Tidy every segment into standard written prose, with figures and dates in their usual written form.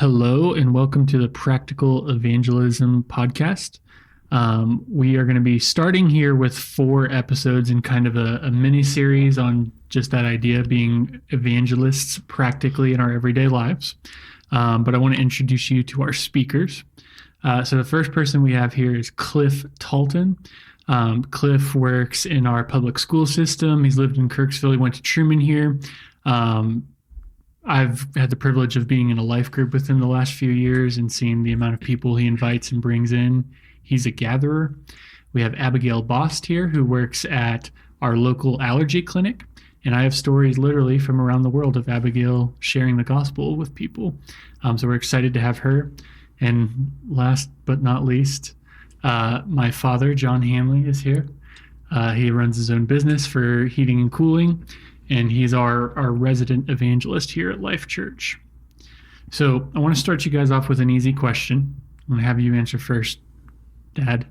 Hello, and welcome to the Practical Evangelism podcast. We are going to be starting here with 4 episodes in kind of a mini series on just that idea of being evangelists practically in our everyday lives. But I want to introduce you to our speakers. So the first person we have here is Cliff Talton. Cliff works in our public school system. He's lived in Kirksville. He went to Truman here. I've had the privilege of being in a life group with him the last few years and seeing the amount of people he invites and brings in. He's a gatherer. We have Abigail Bost here, who works at our local allergy clinic. And I have stories literally from around the world of Abigail sharing the gospel with people. So we're excited to have her. And last but not least, my father, John Hanley, is here. He runs his own business for heating and cooling. And he's our resident evangelist here at Life Church. So I want to start you guys off with an easy question. I'm going to have you answer first, Dad.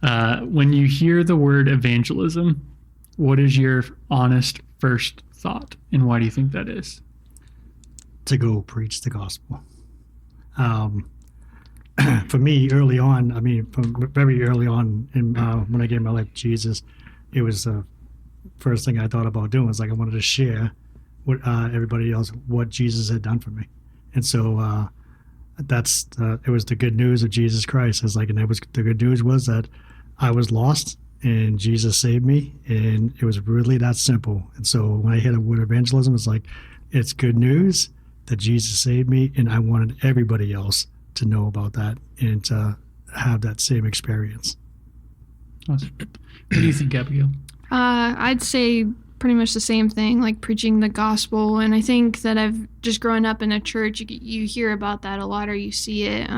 When you hear the word evangelism, what is your honest first thought, and why do you think that is? To go preach the gospel. For me, early on, from very early on, when I gave my life to Jesus, it was first thing I thought about doing was I wanted to share with everybody else what Jesus had done for me, and so it was the good news of Jesus Christ. The good news was that I was lost and Jesus saved me, and it was really that simple. And so when I hear the word evangelism, it's good news that Jesus saved me, and I wanted everybody else to know about that and to have that same experience. Awesome. What do you think, Abigail? I'd say pretty much the same thing, like preaching the gospel. And I think that I've just growing up in a church, you hear about that a lot, or you see it.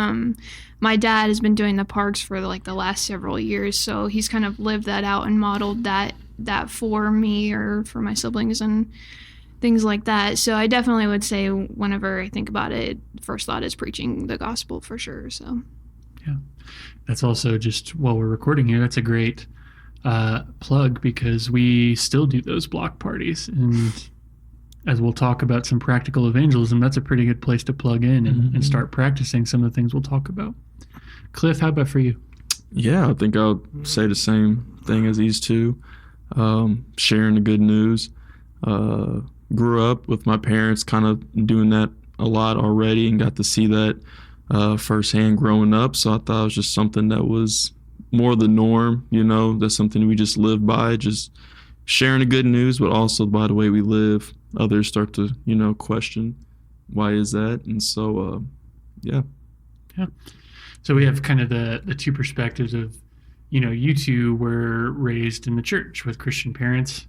My dad has been doing the parks for the last several years, so he's kind of lived that out and modeled that for me or for my siblings and things like that. So I definitely would say whenever I think about it, first thought is preaching the gospel for sure. So yeah, that's also just while we're recording here, that's a great plug, because we still do those block parties, and as we'll talk about some practical evangelism, that's a pretty good place to plug in and start practicing some of the things we'll talk about. Cliff, how about for you? Yeah, I think I'll say the same thing as these two. Sharing the good news. Grew up with my parents kind of doing that a lot already and got to see that firsthand growing up, so I thought it was just something that was more the norm, that's something we just live by, just sharing the good news, but also by the way we live, others start to, question why is that? And so, yeah. So we have kind of the two perspectives of, you two were raised in the church with Christian parents.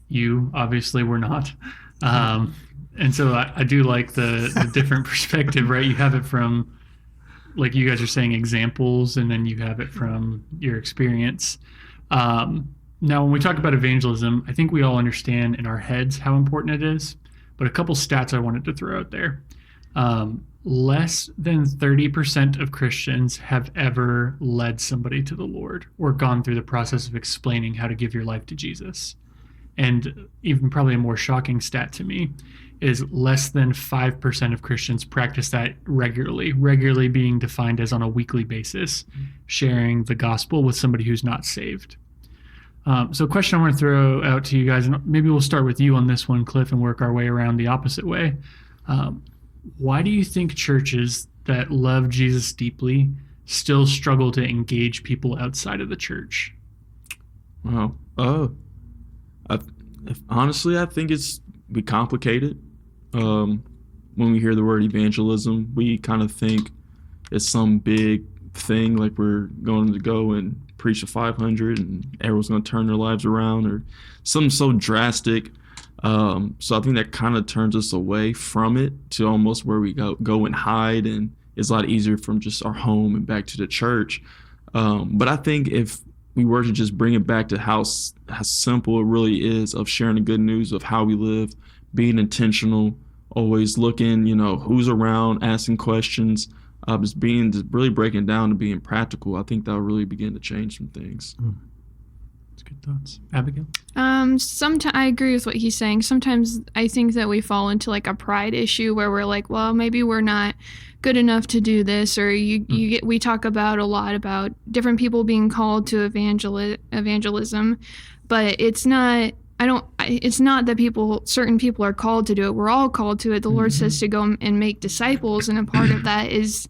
You obviously were not. And so I do like the different perspective, right? You have it from, like you guys are saying, examples, and then you have it from your experience. Now, when we talk about evangelism, I think we all understand in our heads how important it is, but a couple stats I wanted to throw out there. Less than 30% of Christians have ever led somebody to the Lord or gone through the process of explaining how to give your life to Jesus. And even probably a more shocking stat to me is less than 5% of Christians practice that regularly being defined as on a weekly basis, sharing the gospel with somebody who's not saved. So a question I want to throw out to you guys, and maybe we'll start with you on this one, Cliff, and work our way around the opposite way. Why do you think churches that love Jesus deeply still struggle to engage people outside of the church? Wow. Honestly, I think we complicate it. When we hear the word evangelism, we kind of think it's some big thing, like we're going to go and preach to 500 and everyone's going to turn their lives around, or something so drastic. So I think that kind of turns us away from it to almost where we go and hide, and it's a lot easier from just our home and back to the church. But I think if we were to just bring it back to how simple it really is of sharing the good news of how we live, being intentional, always looking, who's around, asking questions, just really breaking down and being practical, I think that'll really begin to change some things. That's good thoughts. Abigail? Sometimes I agree with what he's saying. Sometimes I think that we fall into like a pride issue where we're like, well, maybe we're not good enough to do this, or we talk about a lot about different people being called to evangelism, but it's not. It's not that certain people are called to do it. We're all called to it. The Lord says to go and make disciples, and a part of that is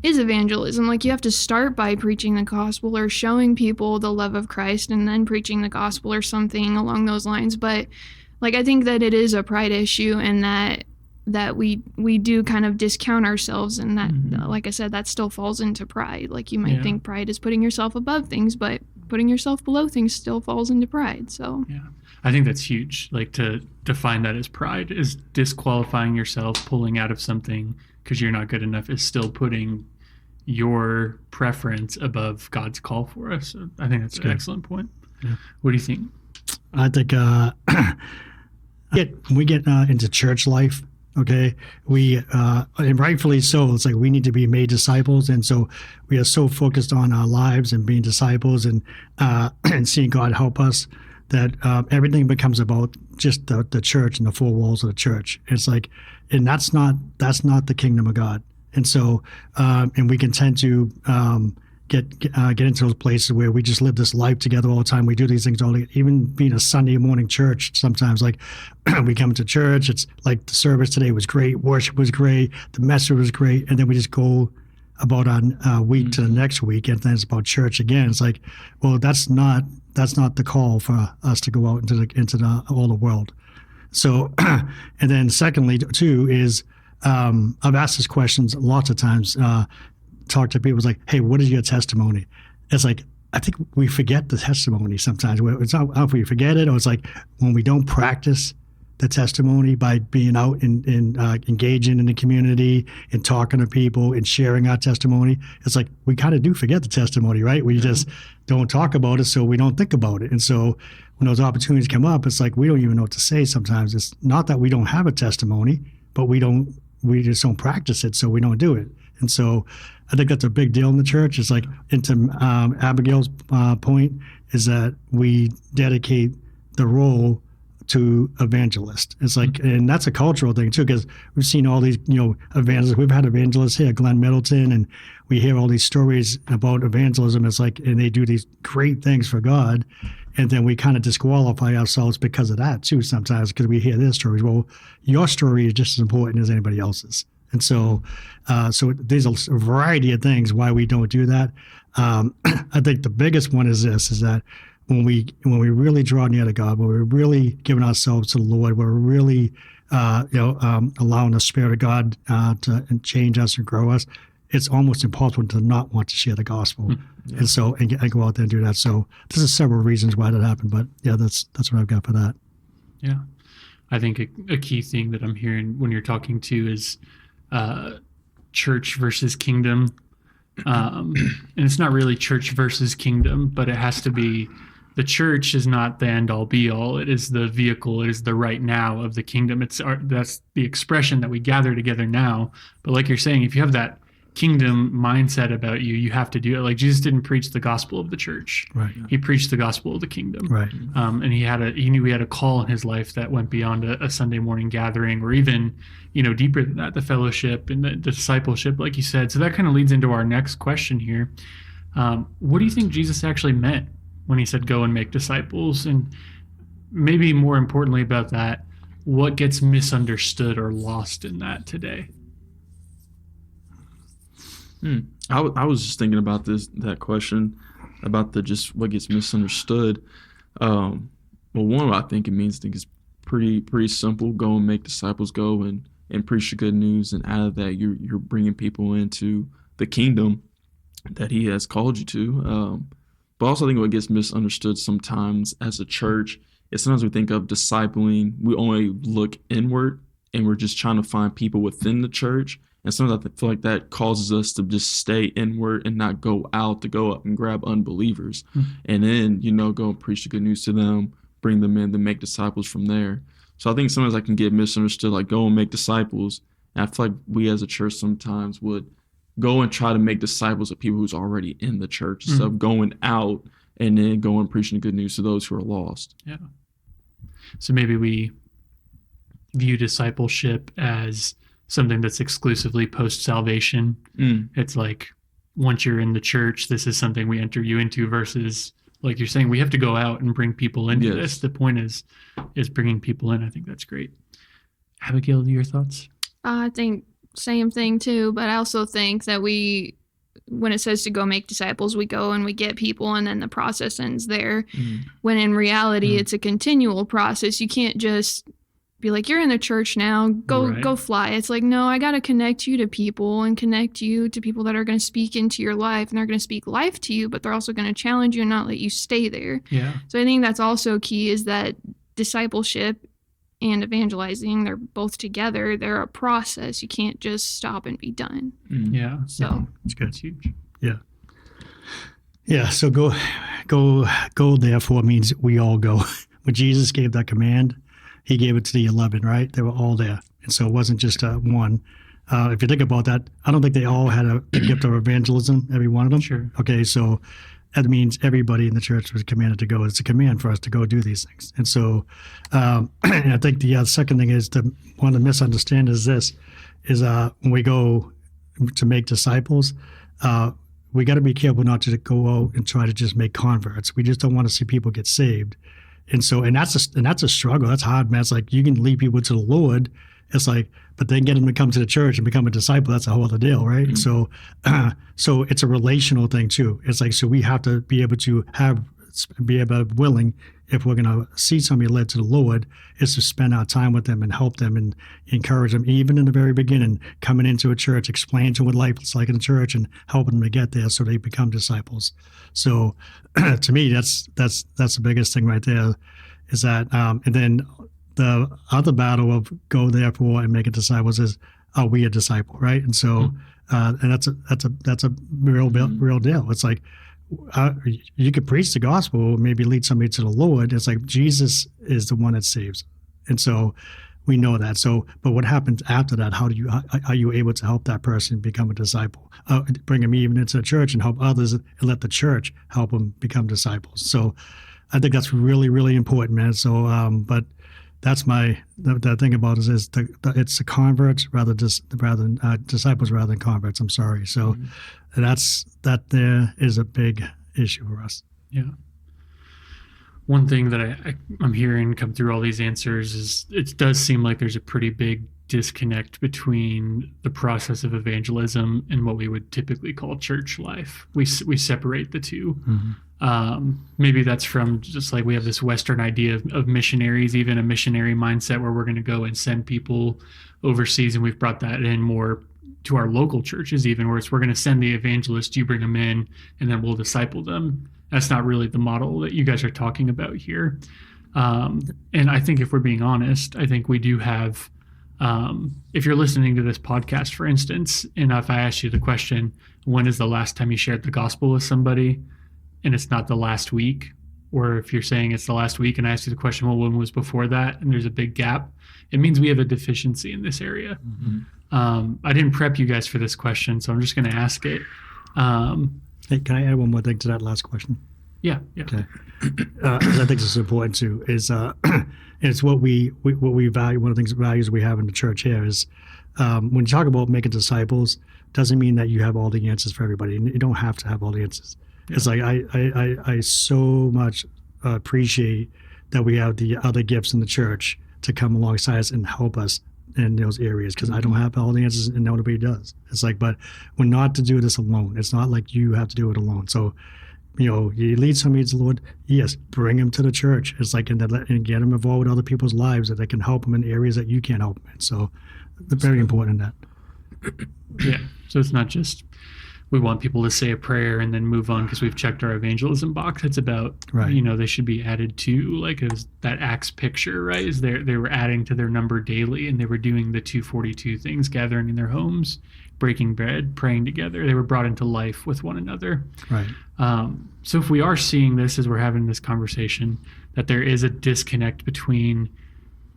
evangelism. Like, you have to start by preaching the gospel or showing people the love of Christ and then preaching the gospel or something along those lines. But like, I think that it is a pride issue, and that we do kind of discount ourselves, and that like I said, that still falls into pride. Like, you might think pride is putting yourself above things, but putting yourself below things still falls into pride. So yeah, I think that's huge. Like, to define that as pride is disqualifying yourself, pulling out of something because you're not good enough, is still putting your preference above God's call for us. So I think that's an excellent point. Yeah. What do you think? I think we get into church life. Okay, and rightfully so. It's like we need to be made disciples, and so we are so focused on our lives and being disciples and seeing God help us that everything becomes about just the church and the four walls of the church. It's like, and that's not the kingdom of God. And so, and we can tend to get into those places where we just live this life together all the time. We do these things all, even being a Sunday morning church. Sometimes, like, we come to church, it's like the service today was great, worship was great, the message was great, and then we just go about our week to the next week, and then it's about church again. It's like, well, that's not the call for us to go out into all the world. So, and then secondly, too, is I've asked these questions lots of times. Talk to people, it's like, hey, what is your testimony? It's like, I think we forget the testimony sometimes. It's not if we forget it, or it's like when we don't practice the testimony by being out and engaging in the community and talking to people and sharing our testimony. It's like we kind of do forget the testimony, right? We just don't talk about it, so we don't think about it. And so when those opportunities come up, it's like we don't even know what to say sometimes. It's not that we don't have a testimony, but we just don't practice it, so we don't do it. And so I think that's a big deal in the church. It's like, into Abigail's point, is that we dedicate the role to evangelist. It's like, and that's a cultural thing too, because we've seen all these, evangelists. We've had evangelists here, Glenn Middleton, and we hear all these stories about evangelism. It's like, and they do these great things for God, and then we kind of disqualify ourselves because of that too sometimes, because we hear their stories. Well, your story is just as important as anybody else's. And so, there's a variety of things why we don't do that. I think the biggest one is this: is that when we really draw near to God, when we're really giving ourselves to the Lord, we're really allowing the Spirit of God to change us and grow us. It's almost impossible to not want to share the gospel, and so and go out there and do that. So there's several reasons why that happened, but yeah, that's what I've got for that. Yeah, I think a key thing that I'm hearing when you're talking to is church versus kingdom. And it's not really church versus kingdom, but it has to be, the church is not the end all be all. It is the vehicle. It is the right now of the kingdom. That's the expression that we gather together now. But like you're saying, if you have that kingdom mindset about you, you have to do it. Like, Jesus didn't preach the gospel of the church. Right. He preached the gospel of the kingdom. Right. And he knew he had a call in his life that went beyond a Sunday morning gathering, or even, deeper than that, the fellowship and the discipleship, like you said. So that kind of leads into our next question here. What do you think Jesus actually meant when he said, go and make disciples? And maybe more importantly about that, what gets misunderstood or lost in that today? I was just thinking about that question about just what gets misunderstood. Well, one, I think it means, is pretty simple. Go and make disciples. Go and preach the good news, and out of that, you're bringing people into the kingdom that He has called you to. But also, I think what gets misunderstood sometimes as a church is sometimes we think of discipling, we only look inward, and we're just trying to find people within the church. And sometimes I feel like that causes us to just stay inward and not go out to go up and grab unbelievers. And then, go and preach the good news to them, bring them in, then make disciples from there. So I think sometimes I can get misunderstood, like go and make disciples. And I feel like we as a church sometimes would go and try to make disciples of people who's already in the church instead of going out and then go and preaching the good news to those who are lost. Yeah. So maybe we view discipleship as something that's exclusively post-salvation. It's like once you're in the church, this is something we enter you into, versus, like you're saying, we have to go out and bring people into this. The point is bringing people in. I think that's great. Abigail, your thoughts? I think same thing too, but I also think that when it says to go make disciples, we go and we get people, and then the process ends there. When in reality, it's a continual process. You can't just be like, you're in the church now, go fly. It's like, no, I got to connect you to people and connect you to people that are going to speak into your life, and they're going to speak life to you, but they're also going to challenge you and not let you stay there. Yeah. So I think that's also key, is that discipleship and evangelizing, they're both together. They're a process. You can't just stop and be done. Yeah. So it's good. It's huge. Yeah. Yeah. So go therefore means we all go. When Jesus gave that command, he gave it to the 11, right? They were all there. And so it wasn't just one. If you think about that, I don't think they all had a gift of evangelism, every one of them. Sure. Okay, so that means everybody in the church was commanded to go. It's a command for us to go do these things. And so and I think the second thing is, one of the misunderstandings is this, is when we go to make disciples, we got to be careful not to go out and try to just make converts. We just don't want to see people get saved. And so, and that's a struggle. That's hard, man. It's like, you can lead people to the Lord. It's like, but then get them to come to the church and become a disciple. That's a whole other deal, right? Mm-hmm. So it's a relational thing too. It's like, so we have to be able to willing, if we're going to see somebody led to the Lord, is to spend our time with them and help them and encourage them, even in the very beginning, coming into a church, explain to them what life is like in the church and helping them to get there so they become disciples. So to me, that's the biggest thing right there, is that, and then the other battle of go therefore and make disciples is, are we a disciple, right? And so, and that's a real deal. It's like, you could preach the gospel, maybe lead somebody to the Lord. It's like Jesus is the one that saves, and so we know that. So, but what happens after that? How are you able to help that person become a disciple? Bring them even into the church and help others, and let the church help them become disciples. So, I think that's really, really important, man. So, but that's the thing about it is it's the converts rather than disciples rather than converts. I'm sorry. So that there is a big issue for us. Yeah. One thing that I'm hearing come through all these answers is, it does seem like there's a pretty big disconnect between the process of evangelism and what we would typically call church life. We separate the two. Mm-hmm. Maybe that's from just like, we have this Western idea of missionaries, even a missionary mindset where we're going to go and send people overseas. And we've brought that in more to our local churches, even, where we're going to send the evangelist, you bring them in, and then we'll disciple them. That's not really the model that you guys are talking about here. And I think, if we're being honest, I think we do have, if you're listening to this podcast, for instance, and if I ask you the question, when is the last time you shared the gospel with somebody? And it's not the last week, or if you're saying it's the last week and I ask you the question, well, when was before that? And there's a big gap. It means we have a deficiency in this area. Mm-hmm. I didn't prep you guys for this question, so I'm just going to ask it. Hey, can I add one more thing to that last question? Yeah. Okay. I think this is important too. Is it's what we value. One of the values we have in the church here is, when you talk about making disciples, doesn't mean that you have all the answers for everybody. You don't have to have all the answers. Yeah. It's like I so much appreciate that we have the other gifts in the church to come alongside us and help us in those areas, because I don't have all the answers and nobody does. It's like, but we're not to do this alone. It's not like you have to do it alone. So, you lead somebody to the Lord, yes, bring them to the church. It's like, and get them involved with other people's lives that they can help them in areas that you can't help them in. So, it's very important in that. Yeah. So it's not just, we want people to say a prayer and then move on because we've checked our evangelism box. It's about, they should be added to, like, it was that Acts picture, right? Is they were adding to their number daily, and they were doing the 242 things, gathering in their homes, breaking bread, praying together. They were brought into life with one another. Right. So if we are seeing this as we're having this conversation, that there is a disconnect between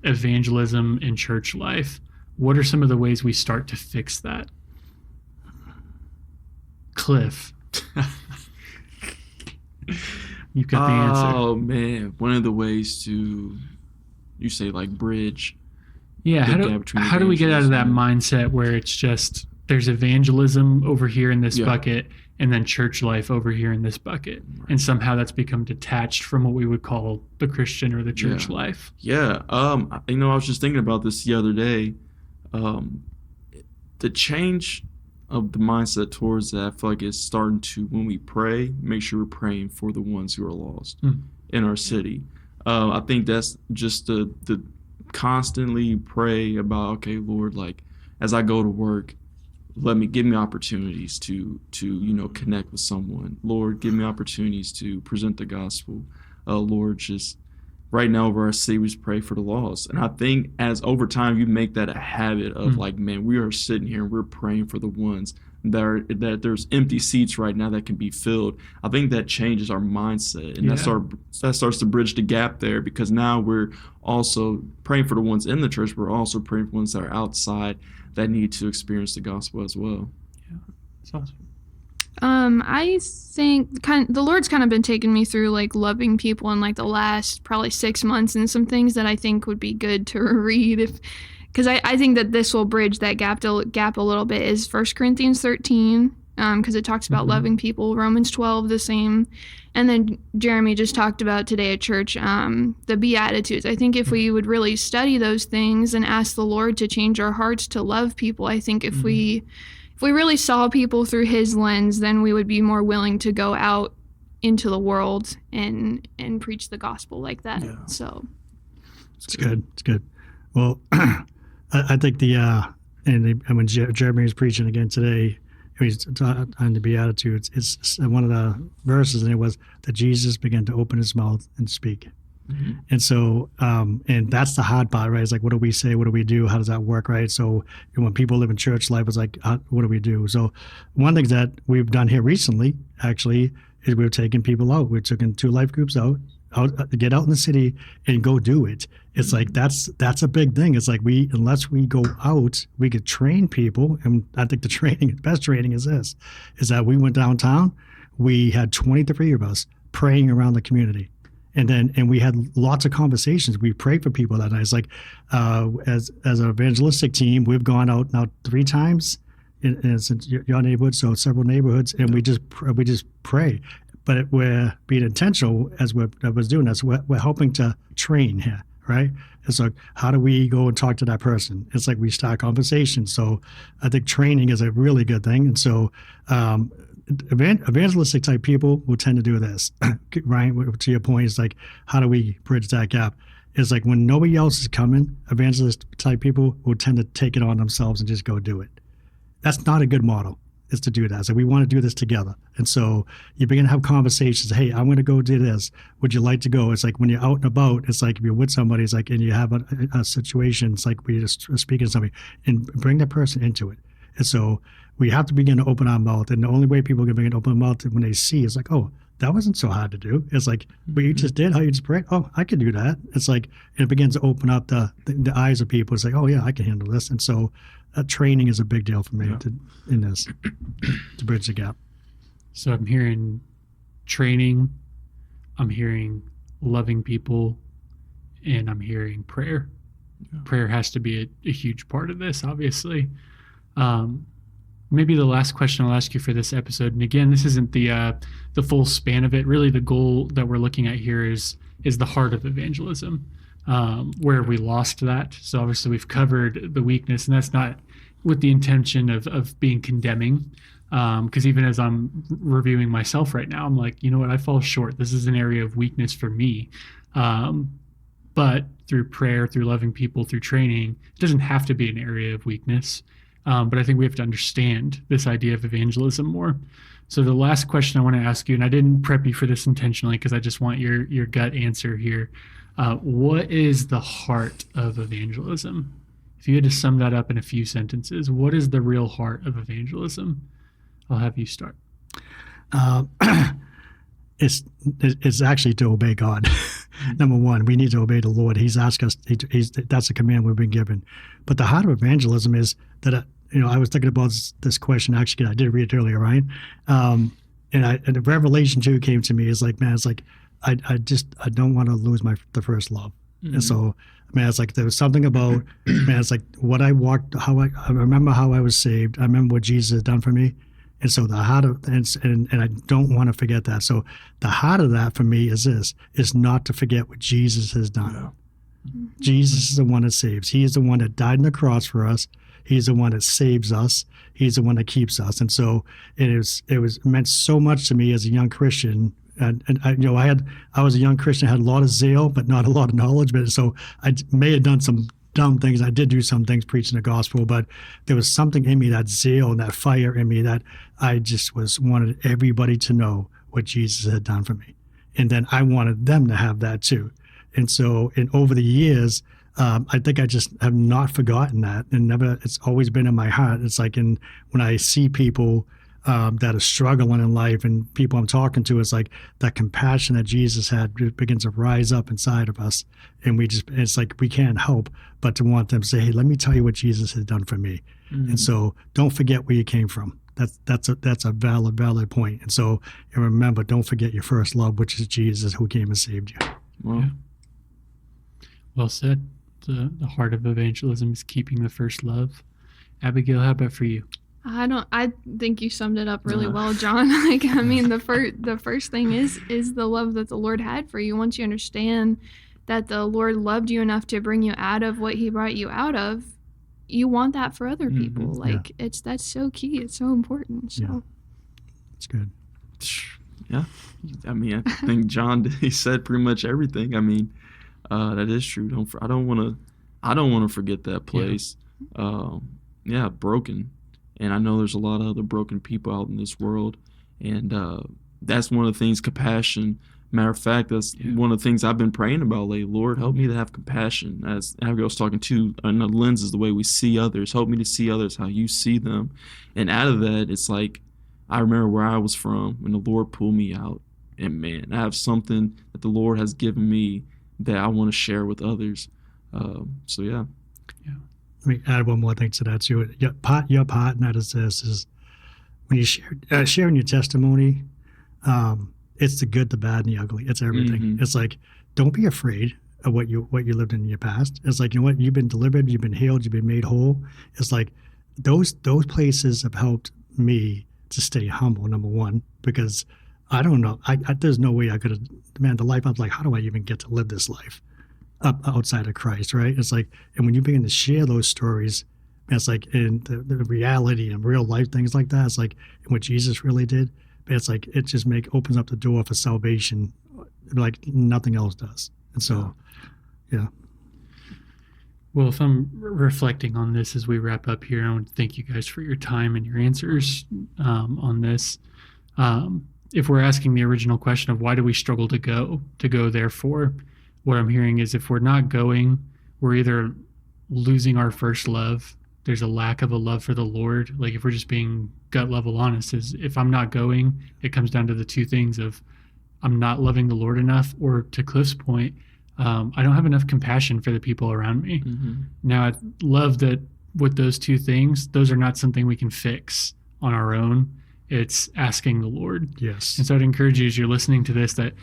evangelism and church life, what are some of the ways we start to fix that? Cliff. You've got the answer. Oh man, one of the ways to, you say like bridge. Yeah, the how do we get out of that evangelism. mindset where it's just there's evangelism over here in this Yeah. bucket and then church life over here in this bucket, and somehow that's become detached from what we would call the Christian or the church Yeah. life? Yeah. I was just thinking about this the other day. The change of the mindset towards that, I feel like it's starting to, when we pray, make sure we're praying for the ones who are lost in our city. I think that's just the constantly pray about, okay, Lord, like as I go to work, give me opportunities to connect with someone. Lord, give me opportunities to present the gospel. Lord, just right now over our city, we just pray for the lost. And I think as over time you make that a habit of like, man, we are sitting here and we're praying for the ones that there's empty seats right now that can be filled. I think that changes our mindset, and that starts to bridge the gap there, because now we're also praying for the ones in the church. We're also praying for ones that are outside that need to experience the gospel as well. Yeah, that's awesome. I think the Lord's kind of been taking me through like loving people in like the last probably 6 months, and some things that I think would be good to read because I think that this will bridge that gap a little bit, is 1 Corinthians 13, because it talks about loving people, Romans 12 the same, and then Jeremy just talked about today at church the Beatitudes. I think if we would really study those things and ask the Lord to change our hearts to love people, I think if we really saw people through his lens, then we would be more willing to go out into the world and preach the gospel like that. Yeah. So It's good. It's good. Well, I think when Jeremy was preaching again today, he's on the Beatitudes. It's one of the verses, and it was that Jesus began to open his mouth and speak. And so, and that's the hard part, right? It's like, what do we say? What do we do? How does that work, right? So when people live in church life, it's like, what do we do? So one thing that we've done here recently, actually, is we've taken people out. We've taken 2 life groups out, get out in the city and go do it. It's like, that's a big thing. It's like unless we go out, we could train people. And I think the best training is that we went downtown. We had 23 of us praying around the community. And we had lots of conversations. We prayed for people that night. It's like, as an evangelistic team, we've gone out now 3 times in your neighborhood, so several neighborhoods, and we just pray. But we're being intentional as we're doing this. We're helping to train here, right? It's like, how do we go and talk to that person? It's like we start conversations. So I think training is a really good thing. And so evangelistic type people will tend to do this. Ryan, to your point, is like, how do we bridge that gap? It's like when nobody else is coming, evangelist type people will tend to take it on themselves and just go do it. That's not a good model, is to do that. So we want to do this together. And so you begin to have conversations. Hey, I'm going to go do this. Would you like to go? It's like when you're out and about, it's like if you're with somebody, it's like, and you have a situation, it's like we're just speaking to somebody and bring that person into it. And so we have to begin to open our mouth. And the only way people can begin to open their mouth is when they see, it's like, oh, that wasn't so hard to do. It's like, what you just did, how you just prayed. Oh, I can do that. It's like, it begins to open up the eyes of people. It's like, oh yeah, I can handle this. And so training is a big deal for me in this, to bridge the gap. So I'm hearing training, I'm hearing loving people, and I'm hearing prayer. Yeah. Prayer has to be a huge part of this, obviously. Maybe the last question I'll ask you for this episode, and again, this isn't the full span of it. Really, the goal that we're looking at here is the heart of evangelism. Where we lost that. So obviously we've covered the weakness, and that's not with the intention of being condemning. Because even as I'm reviewing myself right now, I'm like, you know what, I fall short. This is an area of weakness for me. But through prayer, through loving people, through training, it doesn't have to be an area of weakness. But I think we have to understand this idea of evangelism more. So the last question I want to ask you, and I didn't prep you for this intentionally because I just want your gut answer here. What is the heart of evangelism? If you had to sum that up in a few sentences, what is the real heart of evangelism? I'll have you start. It's actually to obey God. Number one, we need to obey the Lord. He's asked us. That's a command we've been given. But the heart of evangelism is that I was thinking about this question. Actually, I did read it earlier, Ryan. And the Revelation 2 came to me. It's like, man, it's like I don't want to lose the first love. And so, man, it's like there was something about, man, it's like what I remember how I was saved. I remember what Jesus had done for me. And so the heart of, and I don't want to forget that. So the heart of that for me is not to forget what Jesus has done. Yeah. Jesus is the one that saves. He is the one that died on the cross for us. He's the one that saves us. He's the one that keeps us. And so it meant so much to me as a young Christian. And I was a young Christian, had a lot of zeal, but not a lot of knowledge. But so I may have done some dumb things. I did do some things preaching the gospel, but there was something in me, that zeal and that fire in me, that I just wanted everybody to know what Jesus had done for me. And then I wanted them to have that too. And so over the years, I think I just have not forgotten that, and it's always been in my heart. It's like when I see people that are struggling in life and people I'm talking to, it's like that compassion that Jesus had begins to rise up inside of us. And it's like we can't help but to want them to say, hey, let me tell you what Jesus has done for me. Mm-hmm. And so don't forget where you came from. That's a valid point. And so, and remember, don't forget your first love, which is Jesus, who came and saved you. Well, yeah. Well said. The heart of evangelism is keeping the first love. Abigail, how about for you? I think you summed it up really well, John. I mean, the first thing is the love that the Lord had for you. Once you understand that the Lord loved you enough to bring you out of what he brought you out of, you want that for other people. Mm-hmm. That's so key. It's so important. So it's good. Yeah. I mean, I think John, he said pretty much everything. I mean, that is true. I don't want to forget that place. Broken. And I know there's a lot of other broken people out in this world. And that's one of the things, compassion. Matter of fact, that's one of the things I've been praying about lately. Lord, help me to have compassion. As Abigail was talking to, and the lens is the way we see others. Help me to see others how you see them. And out of that, it's like, I remember where I was from when the Lord pulled me out. And man, I have something that the Lord has given me that I want to share with others. Let me add one more thing to that too. Your part in that is when you sharing your testimony, it's the good, the bad, and the ugly. It's everything. Mm-hmm. It's like, don't be afraid of what you lived in your past. It's like, you know what, you've been delivered, you've been healed, you've been made whole. It's like those places have helped me to stay humble, number one, because I don't know. There's no way I could have, man, the life I was like, how do I even get to live this life outside of Christ, right? It's like, and when you begin to share those stories, it's like in the reality and real life things like that, it's like what Jesus really did. It's like it just opens up the door for salvation like nothing else does. And so, yeah. Well, if I'm reflecting on this as we wrap up here, I want to thank you guys for your time and your answers on this. If we're asking the original question of why do we struggle to go therefore, what I'm hearing is if we're not going, we're either losing our first love. There's a lack of a love for the Lord. Like if we're just being gut level honest, is if I'm not going, it comes down to the two things of I'm not loving the Lord enough, or to Cliff's point, I don't have enough compassion for the people around me. Mm-hmm. Now, I love that with those two things, those are not something we can fix on our own. It's asking the Lord. Yes. And so I'd encourage you as you're listening to this that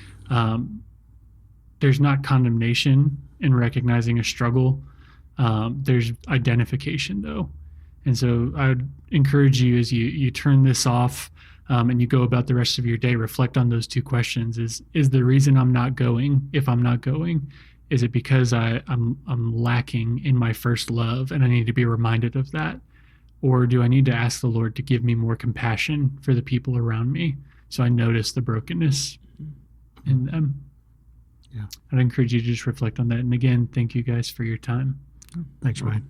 there's not condemnation in recognizing a struggle. There's identification, though. And so I would encourage you as you turn this off and you go about the rest of your day, reflect on those two questions. Is the reason I'm not going, if I'm not going, is it because I'm lacking in my first love and I need to be reminded of that? Or do I need to ask the Lord to give me more compassion for the people around me so I notice the brokenness in them? Yeah. I'd encourage you to just reflect on that. And again, thank you guys for your time. Thanks, Ryan.